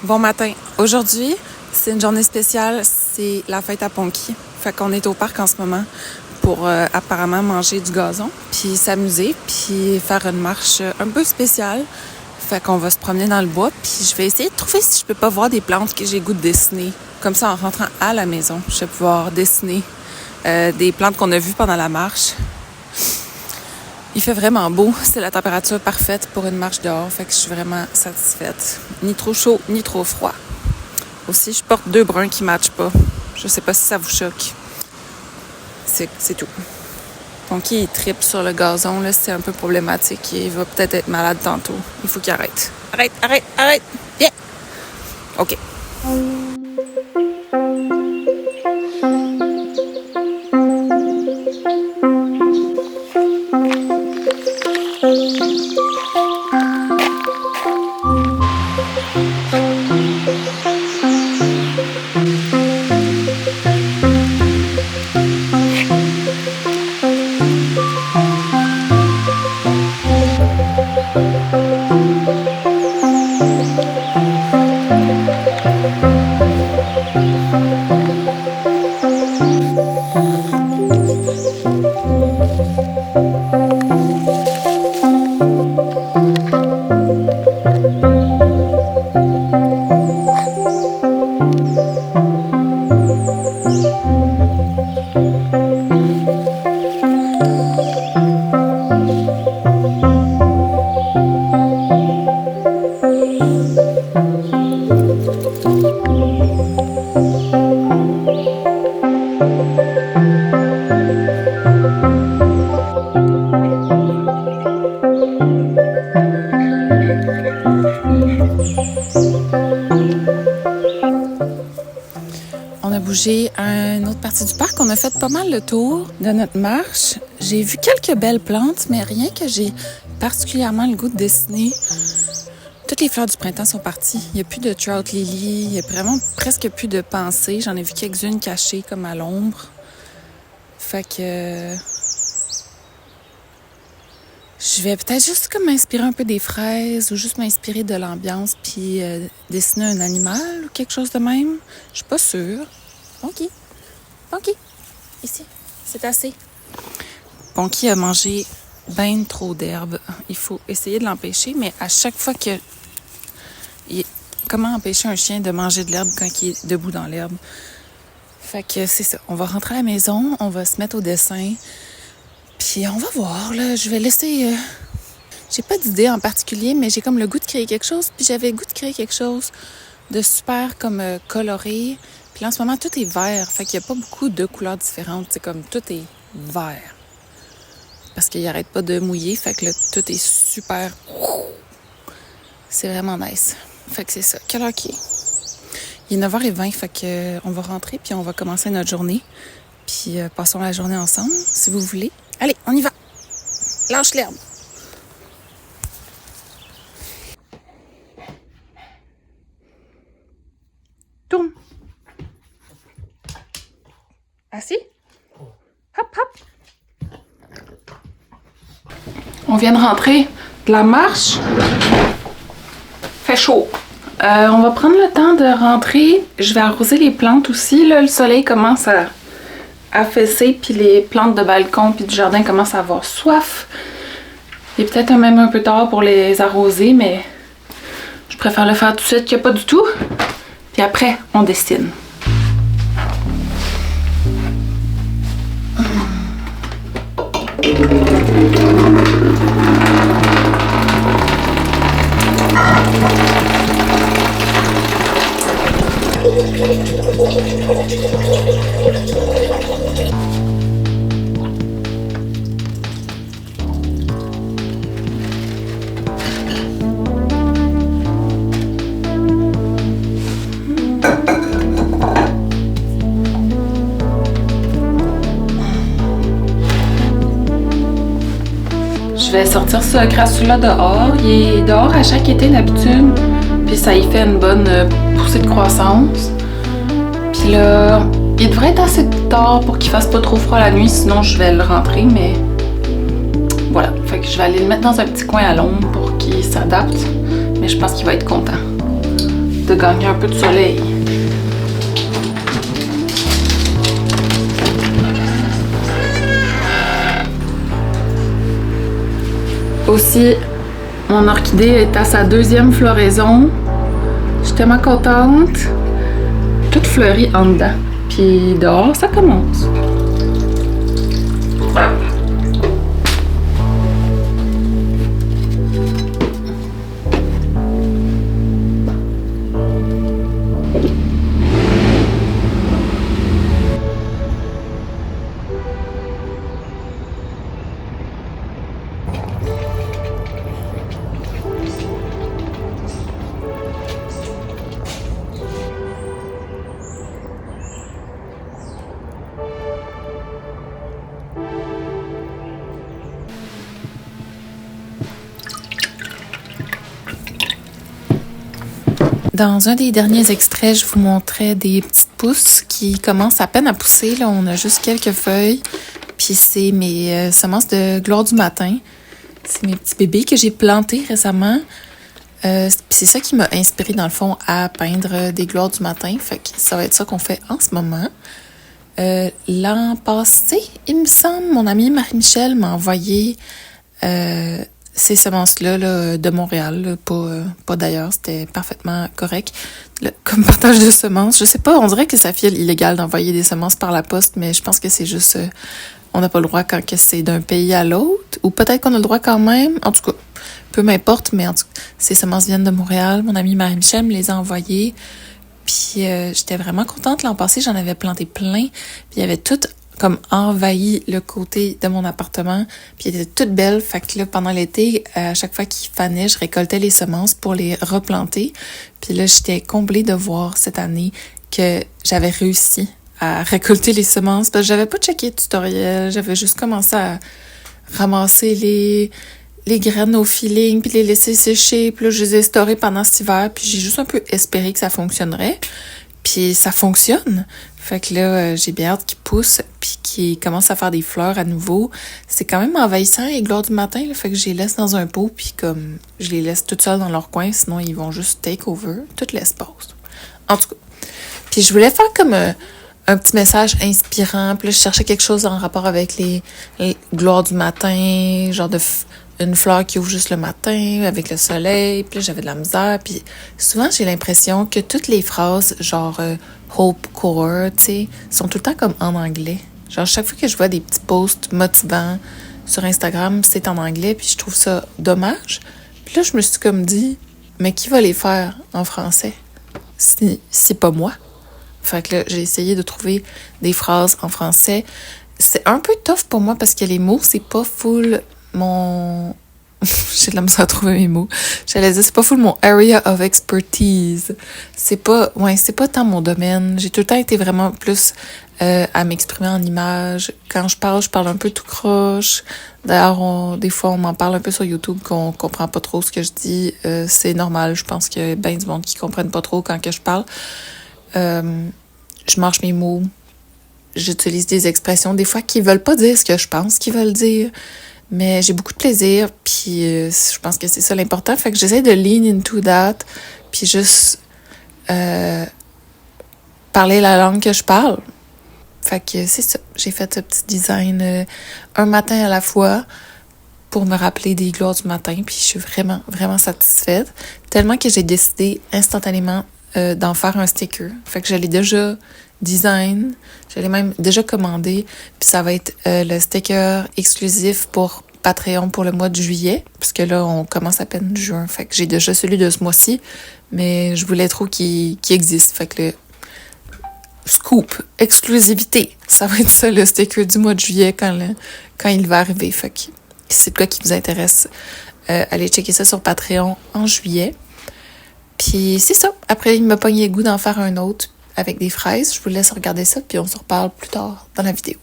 Bon matin. Aujourd'hui, c'est une journée spéciale. C'est la fête à Ponky. Fait qu'on est au parc en ce moment pour apparemment manger du gazon, puis s'amuser, puis faire une marche un peu spéciale. Fait qu'on va se promener dans le bois, puis je vais essayer de trouver si je peux pas voir des plantes que j'ai goût de dessiner. Comme ça, en rentrant à la maison, je vais pouvoir dessiner des plantes qu'on a vues pendant la marche. Il fait vraiment beau. C'est la température parfaite pour une marche dehors. Fait que je suis vraiment satisfaite. Ni trop chaud, ni trop froid. Aussi, je porte 2 bruns qui ne matchent pas. Je sais pas si ça vous choque. C'est tout. Ponky, il trippe sur le gazon. Là, c'est un peu problématique. Il va peut-être être malade tantôt. Il faut qu'il arrête. Arrête! Viens! OK. On a bougé à une autre partie du parc. On a fait pas mal le tour de notre marche. J'ai vu quelques belles plantes, mais rien que j'ai particulièrement le goût de dessiner. Toutes les fleurs du printemps sont parties. Il n'y a plus de trout lily. Il n'y a vraiment presque plus de pensées. J'en ai vu quelques-unes cachées comme à l'ombre. Fait que je vais peut-être juste comme m'inspirer un peu des fraises ou juste m'inspirer de l'ambiance puis dessiner un animal ou quelque chose de même. Je suis pas sûre. Ponky, ici, c'est assez. Ponky a mangé ben trop d'herbe. Il faut essayer de l'empêcher, mais à chaque fois que... Comment empêcher un chien de manger de l'herbe quand il est debout dans l'herbe? Fait que c'est ça. On va rentrer à la maison, on va se mettre au dessin. Puis on va voir, là. Je vais laisser... J'ai pas d'idée en particulier, mais j'ai comme le goût de créer quelque chose. Puis j'avais le goût de créer quelque chose de super comme coloré. Puis là, en ce moment, tout est vert. Fait qu'il y a pas beaucoup de couleurs différentes. C'est comme tout est vert. Parce qu'il arrête pas de mouiller. Fait que là, tout est super... C'est vraiment nice. Fait que c'est ça. Quelle heure qu'il est? Il est 9h20. Fait que on va rentrer puis on va commencer notre journée. Puis passons la journée ensemble, si vous voulez. Allez, on y va. Lâche l'herbe. Tourne. Assis. Hop, hop. On vient de rentrer de la marche. Fait chaud. On va prendre le temps de rentrer. Je vais arroser les plantes aussi. Là, le soleil commence à affaisser, puis les plantes de balcon puis du jardin commencent à avoir soif. Il est peut-être même un peu tard pour les arroser, mais je préfère le faire tout de suite que pas du tout. Puis après, on dessine. Je vais sortir ce crassou-là dehors. Il est dehors à chaque été d'habitude. Puis ça y fait une bonne poussée de croissance. Puis là, il devrait être assez tard pour qu'il fasse pas trop froid la nuit, sinon je vais le rentrer, mais voilà. Fait que je vais aller le mettre dans un petit coin à l'ombre pour qu'il s'adapte. Mais je pense qu'il va être content. de gagner un peu de soleil. Aussi, mon orchidée est à sa 2e floraison. Je suis tellement contente. Toute fleurie en dedans. Puis dehors, ça commence. Dans un des derniers extraits, je vous montrais des petites pousses qui commencent à peine à pousser. Là, on a juste quelques feuilles. Puis c'est mes semences de gloire du matin. C'est mes petits bébés que j'ai plantés récemment. C'est ça qui m'a inspiré dans le fond à peindre des gloires du matin. Fait que ça va être ça qu'on fait en ce moment. L'an passé, il me semble, mon amie Marie-Michel m'a envoyé ces semences-là là, de Montréal, là, pas d'ailleurs, c'était parfaitement correct. Comme partage de semences, je sais pas, on dirait que ça file illégal d'envoyer des semences par la poste, mais je pense que c'est juste, on n'a pas le droit quand que c'est d'un pays à l'autre, ou peut-être qu'on a le droit quand même, en tout cas, peu m'importe, mais en tout cas, ces semences viennent de Montréal, mon amie Marie-Michel me les a envoyées, puis j'étais vraiment contente. L'an passé, j'en avais planté plein, puis il y avait toutes comme envahi le côté de mon appartement, puis elle était toute belle. Fait que là, pendant l'été, à chaque fois qu'il fanait, je récoltais les semences pour les replanter. Puis là, j'étais comblée de voir cette année que j'avais réussi à récolter les semences, parce que j'avais pas checké le tutoriel, j'avais juste commencé à ramasser les graines au feeling, puis les laisser sécher, puis là, je les ai storées pendant cet hiver, puis j'ai juste un peu espéré que ça fonctionnerait. Puis ça fonctionne. Fait que là, j'ai bien hâte qu'ils poussent puis qu'ils commencent à faire des fleurs à nouveau. C'est quand même envahissant les gloires du matin, là, fait que je les laisse dans un pot puis comme je les laisse toutes seules dans leur coin, sinon ils vont juste take over tout l'espace. En tout cas. Puis je voulais faire comme un petit message inspirant. Puis là, je cherchais quelque chose en rapport avec les gloires du matin, genre une fleur qui ouvre juste le matin, avec le soleil, puis là, j'avais de la misère, puis souvent, j'ai l'impression que toutes les phrases, genre Hope Core, tu sais, sont tout le temps comme en anglais. Genre, chaque fois que je vois des petits posts motivants sur Instagram, c'est en anglais, puis je trouve ça dommage. Puis là, je me suis comme dit, mais qui va les faire en français? C'est pas moi. Fait que là, j'ai essayé de trouver des phrases en français. C'est un peu tough pour moi, parce que les mots, c'est pas full j'ai de la misère à trouver mes mots. J'allais dire, c'est pas full mon area of expertise. C'est pas tant mon domaine. J'ai tout le temps été vraiment plus à m'exprimer en images. Quand je parle un peu tout croche. D'ailleurs, des fois, on m'en parle un peu sur YouTube qu'on comprend pas trop ce que je dis. C'est normal. Je pense qu'il y a bien du monde qui comprennent pas trop quand que je parle. Je mâche mes mots. J'utilise des expressions, des fois, qui veulent pas dire ce que je pense qu'ils veulent dire. Mais j'ai beaucoup de plaisir, puis je pense que c'est ça l'important. Fait que j'essaie de lean into that, puis juste parler la langue que je parle. Fait que c'est ça. J'ai fait ce petit design un matin à la fois pour me rappeler des gloires du matin, puis je suis vraiment, vraiment satisfaite. Tellement que j'ai décidé instantanément d'en faire un sticker. Fait que je l'ai déjà design, je l'ai même déjà commandé, puis ça va être le sticker exclusif pour Patreon pour le mois de juillet, parce que là, on commence à peine juin, fait que j'ai déjà celui de ce mois-ci, mais je voulais trop qu'il existe, fait que le scoop, exclusivité, ça va être ça, le sticker du mois de juillet quand il va arriver, fait que si c'est quoi qui vous intéresse, allez checker ça sur Patreon en juillet. Puis c'est ça, après il m'a pogné le goût d'en faire un autre, avec des fraises. Je vous laisse regarder ça, puis on se reparle plus tard dans la vidéo.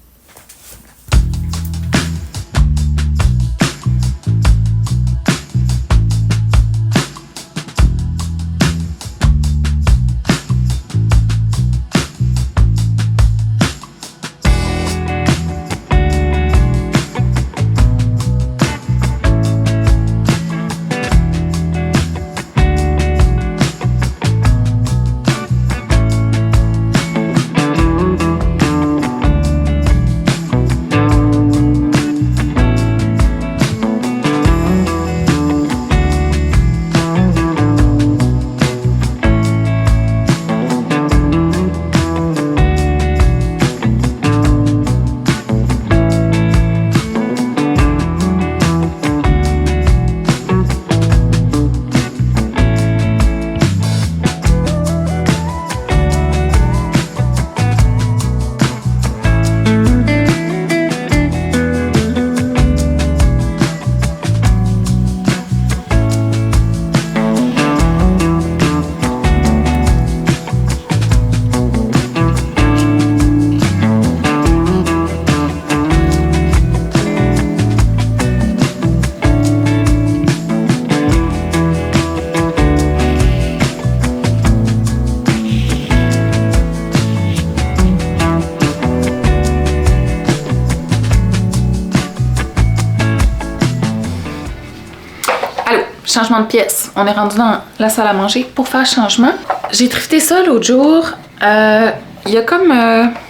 changement de pièce. On est rendu dans la salle à manger pour faire changement. J'ai thrifté ça l'autre jour. Il y a comme...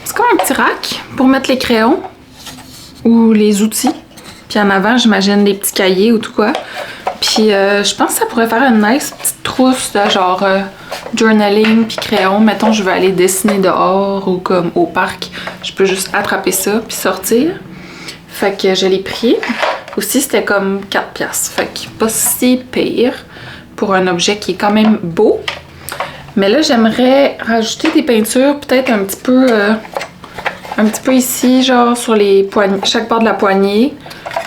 c'est comme un petit rack pour mettre les crayons ou les outils. Puis en avant, j'imagine des petits cahiers ou tout quoi. Puis je pense que ça pourrait faire une nice petite trousse de genre journaling puis crayon. Mettons, je veux aller dessiner dehors ou comme au parc. Je peux juste attraper ça puis sortir. Fait que je l'ai pris. Aussi, c'était comme 4$. Fait que pas si pire pour un objet qui est quand même beau. Mais là, j'aimerais rajouter des peintures, peut-être un petit peu ici, genre sur les poignées, chaque bord de la poignée.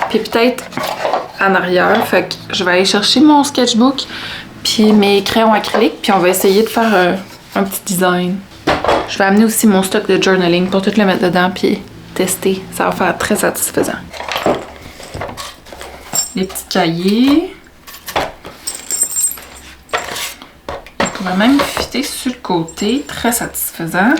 Puis peut-être en arrière. Fait que je vais aller chercher mon sketchbook puis mes crayons acryliques. Puis on va essayer de faire un petit design. Je vais amener aussi mon stock de journaling pour tout le mettre dedans puis tester. Ça va faire très satisfaisant. Les petits cahiers. On pourrait même fitter sur le côté. Très satisfaisant.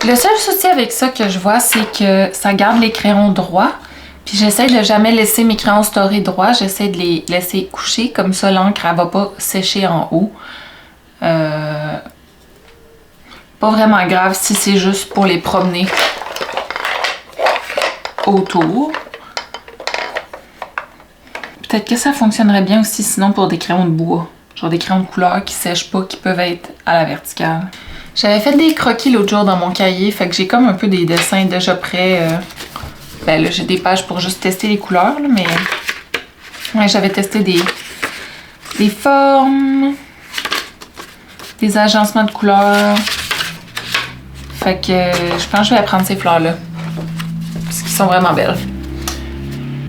Le seul souci avec ça que je vois, c'est que ça garde les crayons droits. Puis j'essaie de jamais laisser mes crayons storés droits. J'essaie de les laisser coucher. Comme ça, l'encre, elle va pas sécher en haut. Pas vraiment grave si c'est juste pour les promener autour. Peut-être que ça fonctionnerait bien aussi sinon pour des crayons de bois. Genre des crayons de couleur qui sèchent pas, qui peuvent être à la verticale. J'avais fait des croquis l'autre jour dans mon cahier, fait que j'ai comme un peu des dessins déjà prêts. Ben là, j'ai des pages pour juste tester les couleurs, là, mais... Ouais, j'avais testé des formes, des agencements de couleurs. Fait que je pense que je vais prendre ces fleurs-là. Parce qu'elles sont vraiment belles.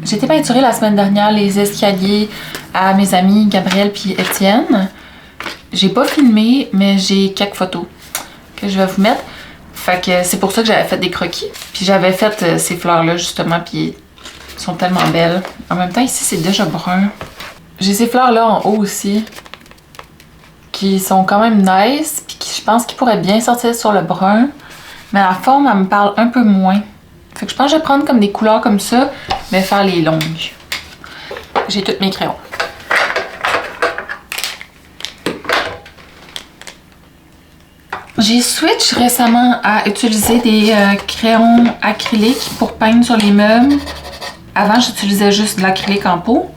J'ai été peinturer la semaine dernière les escaliers à mes amis Gabrielle puis Étienne. J'ai pas filmé, mais j'ai quelques photos que je vais vous mettre. Fait que c'est pour ça que j'avais fait des croquis. Puis j'avais fait ces fleurs-là justement, puis elles sont tellement belles. En même temps, ici, c'est déjà brun. J'ai ces fleurs-là en haut aussi, qui sont quand même nice, puis qui, je pense qu'ils pourraient bien sortir sur le brun. Mais la forme, elle me parle un peu moins. Fait que je pense que je vais prendre comme des couleurs comme ça, mais faire les longues. J'ai tous mes crayons. J'ai switch récemment à utiliser des crayons acryliques pour peindre sur les meubles. Avant, j'utilisais juste de l'acrylique en pot.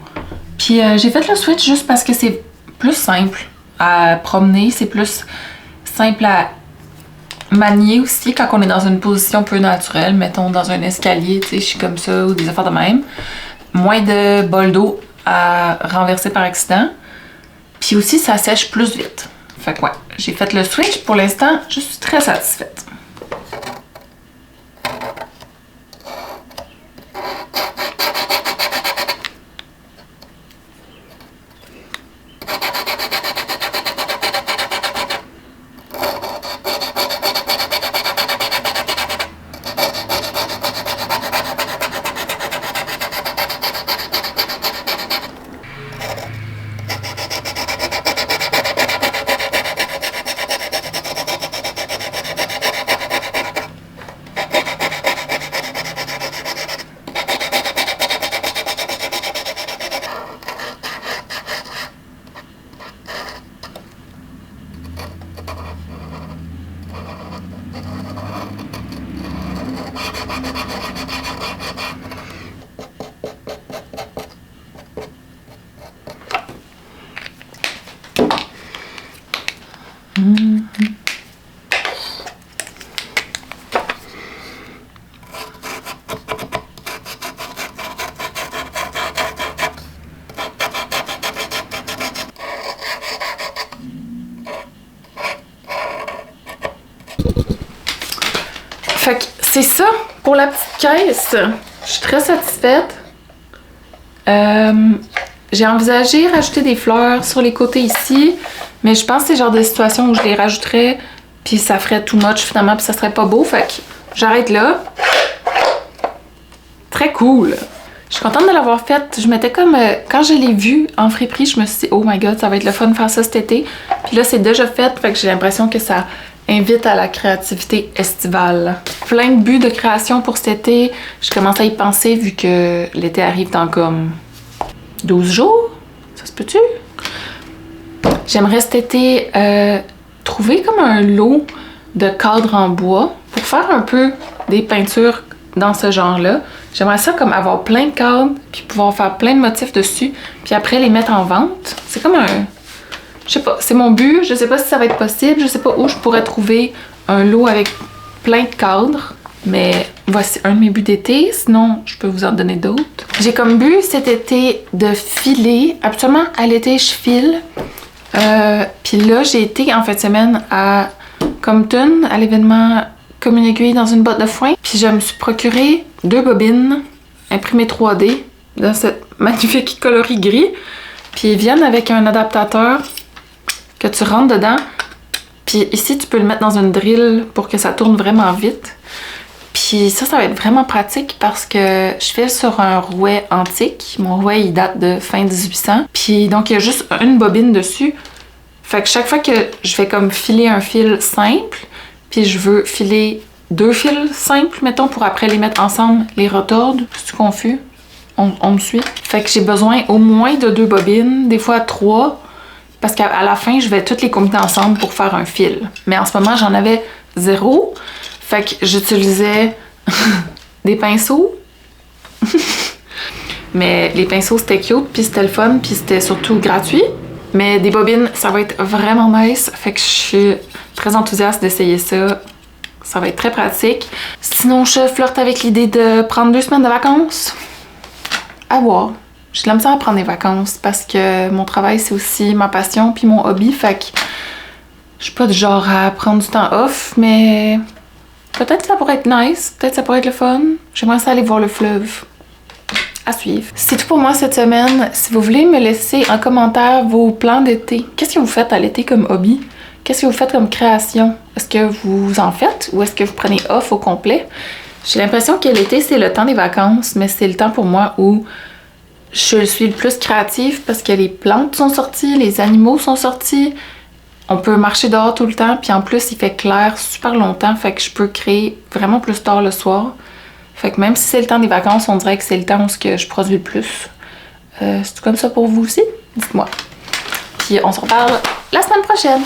Puis j'ai fait le switch juste parce que c'est plus simple à promener, c'est plus simple à manier aussi quand on est dans une position peu naturelle, mettons dans un escalier, tu sais, je suis comme ça ou des affaires de même. Moins de bol d'eau à renverser par accident. Puis aussi, ça sèche plus vite. Fait que ouais, j'ai fait le switch. Pour l'instant, je suis très satisfaite. Fait que c'est ça pour la petite caisse. Je suis très satisfaite. J'ai envisagé rajouter des fleurs sur les côtés ici, mais je pense que c'est le genre de situation où je les rajouterais puis ça ferait too much finalement puis ça serait pas beau. Fait que j'arrête là. Très cool. Je suis contente de l'avoir faite. Je m'étais comme... quand je l'ai vue en friperie, je me suis dit « Oh my god, ça va être le fun de faire ça cet été. » Puis là, c'est déjà fait, fait que j'ai l'impression que ça invite à la créativité estivale. Plein de buts de création pour cet été. Je commence à y penser vu que l'été arrive dans comme 12 jours. Ça se peut-tu? J'aimerais cet été trouver comme un lot de cadres en bois pour faire un peu des peintures dans ce genre-là. J'aimerais ça comme avoir plein de cadres puis pouvoir faire plein de motifs dessus puis après les mettre en vente. C'est comme un... Je sais pas, c'est mon but. Je sais pas si ça va être possible. Je sais pas où je pourrais trouver un lot avec plein de cadres. Mais voici un de mes buts d'été. Sinon, je peux vous en donner d'autres. J'ai comme but cet été de filer. Absolument, à l'été, je file. Puis là, j'ai été en fin de semaine à Compton, à l'événement Comme une aiguille dans une botte de foin. Puis je me suis procuré 2 bobines imprimées 3D dans cette magnifique coloris gris. Puis ils viennent avec un adaptateur que tu rentres dedans. Puis ici, tu peux le mettre dans une drill pour que ça tourne vraiment vite. Puis ça va être vraiment pratique parce que je file sur un rouet antique. Mon rouet, il date de fin 1800. Puis donc, il y a juste une bobine dessus. Fait que chaque fois que je vais comme filer un fil simple, puis je veux filer 2 fils simples, mettons, pour après les mettre ensemble, les retordre. C'est-tu confus? On me suit? Fait que j'ai besoin au moins de 2 bobines, des fois 3, parce qu'à la fin, je vais toutes les combiner ensemble pour faire un fil. Mais en ce moment, j'en avais 0. Fait que j'utilisais des pinceaux. Mais les pinceaux, c'était cute, puis c'était le fun, puis c'était surtout gratuit. Mais des bobines, ça va être vraiment nice. Fait que je suis très enthousiaste d'essayer ça. Ça va être très pratique. Sinon, je flirte avec l'idée de prendre 2 semaines de vacances. À voir. J'ai de la misère à prendre des vacances parce que mon travail, c'est aussi ma passion puis mon hobby. Fait que je suis pas du genre à prendre du temps off, mais peut-être ça pourrait être nice. Peut-être ça pourrait être le fun. J'aimerais ça aller voir le fleuve. À suivre. C'est tout pour moi cette semaine. Si vous voulez me laisser en commentaire vos plans d'été. Qu'est-ce que vous faites à l'été comme hobby? Qu'est-ce que vous faites comme création? Est-ce que vous en faites ou est-ce que vous prenez off au complet? J'ai l'impression que l'été, c'est le temps des vacances, mais c'est le temps pour moi où je suis le plus créative parce que les plantes sont sorties, les animaux sont sortis. On peut marcher dehors tout le temps, puis en plus, il fait clair super longtemps, fait que je peux créer vraiment plus tard le soir. Fait que même si c'est le temps des vacances, on dirait que c'est le temps où je produis le plus. C'est comme ça pour vous aussi? Dites-moi. Puis on se reparle la semaine prochaine.